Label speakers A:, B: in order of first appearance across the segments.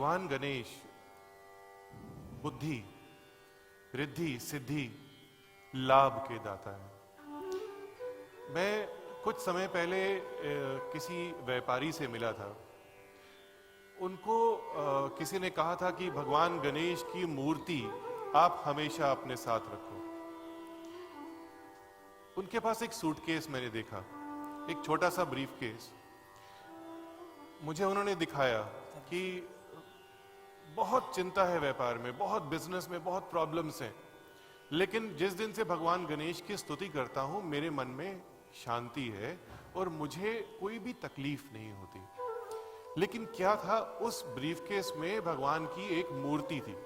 A: भगवान गणेश बुद्धि, रिद्धि, सिद्धि, लाभ के दाता है। मैं कुछ समय पहले किसी व्यापारी से मिला था। उनको किसी ने कहा था कि भगवान गणेश की मूर्ति आप हमेशा अपने साथ रखो। उनके पास एक सूटकेस मैंने देखा, एक छोटा सा ब्रीफ केस। मुझे उन्होंने दिखाया कि बहुत चिंता है व्यापार में, बहुत बिजनेस में, बहुत प्रॉब्लम्स हैं, लेकिन जिस दिन से भगवान गणेश की स्तुति करता हूं मेरे मन में शांति है और मुझे कोई भी तकलीफ नहीं होती। लेकिन क्या था, उस ब्रीफकेस में भगवान की एक मूर्ति थी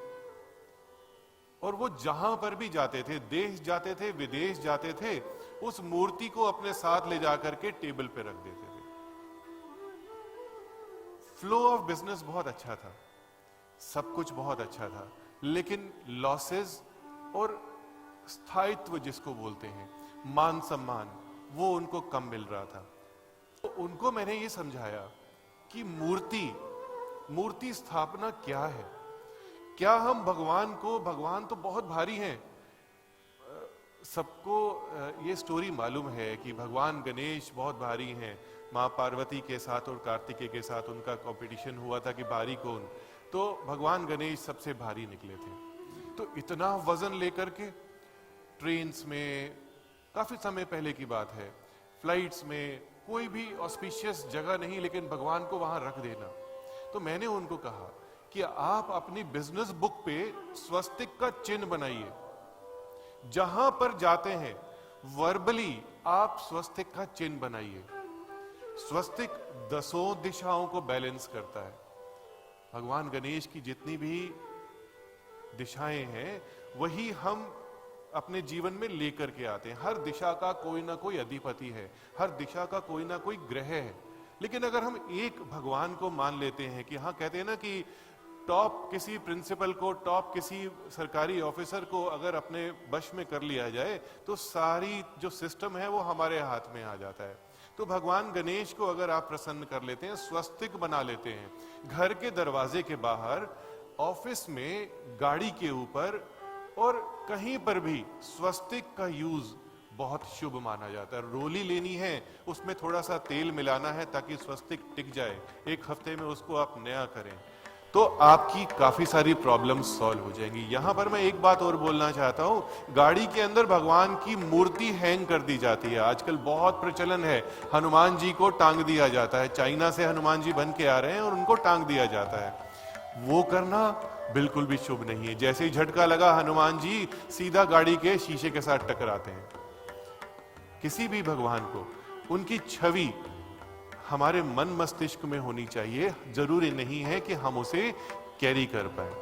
A: और वो जहां पर भी जाते थे, देश जाते थे, विदेश जाते थे, उस मूर्ति को अपने साथ ले जाकर के टेबल पे रख देते थे। फ्लो ऑफ बिजनेस बहुत अच्छा था, सब कुछ बहुत अच्छा था, लेकिन लॉसेस और स्थायित्व जिसको बोलते हैं, मान सम्मान, वो उनको कम मिल रहा था। तो उनको मैंने ये समझाया कि मूर्ति स्थापना क्या है। क्या हम भगवान तो बहुत भारी हैं। सबको ये स्टोरी मालूम है कि भगवान गणेश बहुत भारी हैं। माँ पार्वती के साथ और कार्तिकेय के साथ उनका कंपटीशन हुआ था कि भारी कौन, तो भगवान गणेश सबसे भारी निकले थे। तो इतना वजन लेकर के ट्रेन्स में, काफी समय पहले की बात है, फ्लाइट्स में, कोई भी ऑस्पिशियस जगह नहीं, लेकिन भगवान को वहां रख देना। तो मैंने उनको कहा कि आप अपनी बिजनेस बुक पे स्वस्तिक का चिन्ह बनाइए। जहां पर जाते हैं वर्बली आप स्वस्तिक का चिन्ह बनाइए। स्वस्तिक 10 दिशाओं को बैलेंस करता है। भगवान गणेश की जितनी भी दिशाएं हैं वही हम अपने जीवन में लेकर के आते हैं। हर दिशा का कोई ना कोई अधिपति है, हर दिशा का कोई ना कोई ग्रह है। लेकिन अगर हम एक भगवान को मान लेते हैं कि हाँ, कहते हैं ना कि टॉप किसी प्रिंसिपल को, टॉप किसी सरकारी ऑफिसर को अगर अपने वश में कर लिया जाए तो सारी जो सिस्टम है वो हमारे हाथ में आ जाता है। तो भगवान गणेश को अगर आप प्रसन्न कर लेते हैं, स्वस्तिक बना लेते हैं, घर के दरवाजे के बाहर, ऑफिस में, गाड़ी के ऊपर और कहीं पर भी स्वस्तिक का यूज बहुत शुभ माना जाता है। रोली लेनी है, उसमें थोड़ा सा तेल मिलाना है ताकि स्वस्तिक टिक जाए, 1 हफ्ते में उसको आप नया करें तो आपकी काफी सारी प्रॉब्लम्स सॉल्व हो जाएंगी। यहां पर मैं एक बात और बोलना चाहता हूं, गाड़ी के अंदर भगवान की मूर्ति हैंग कर दी जाती है। आजकल बहुत प्रचलन है, हनुमान जी को टांग दिया जाता है। चाइना से हनुमान जी बन के आ रहे हैं और उनको टांग दिया जाता है। वो करना बिल्कुल भी शुभ नहीं है। जैसे ही झटका लगा, हनुमान जी सीधा गाड़ी के शीशे के साथ टकराते हैं। किसी भी भगवान को उनकी छवि हमारे मन मस्तिष्क में होनी चाहिए। जरूरी नहीं है कि हम उसे कैरी कर पाए।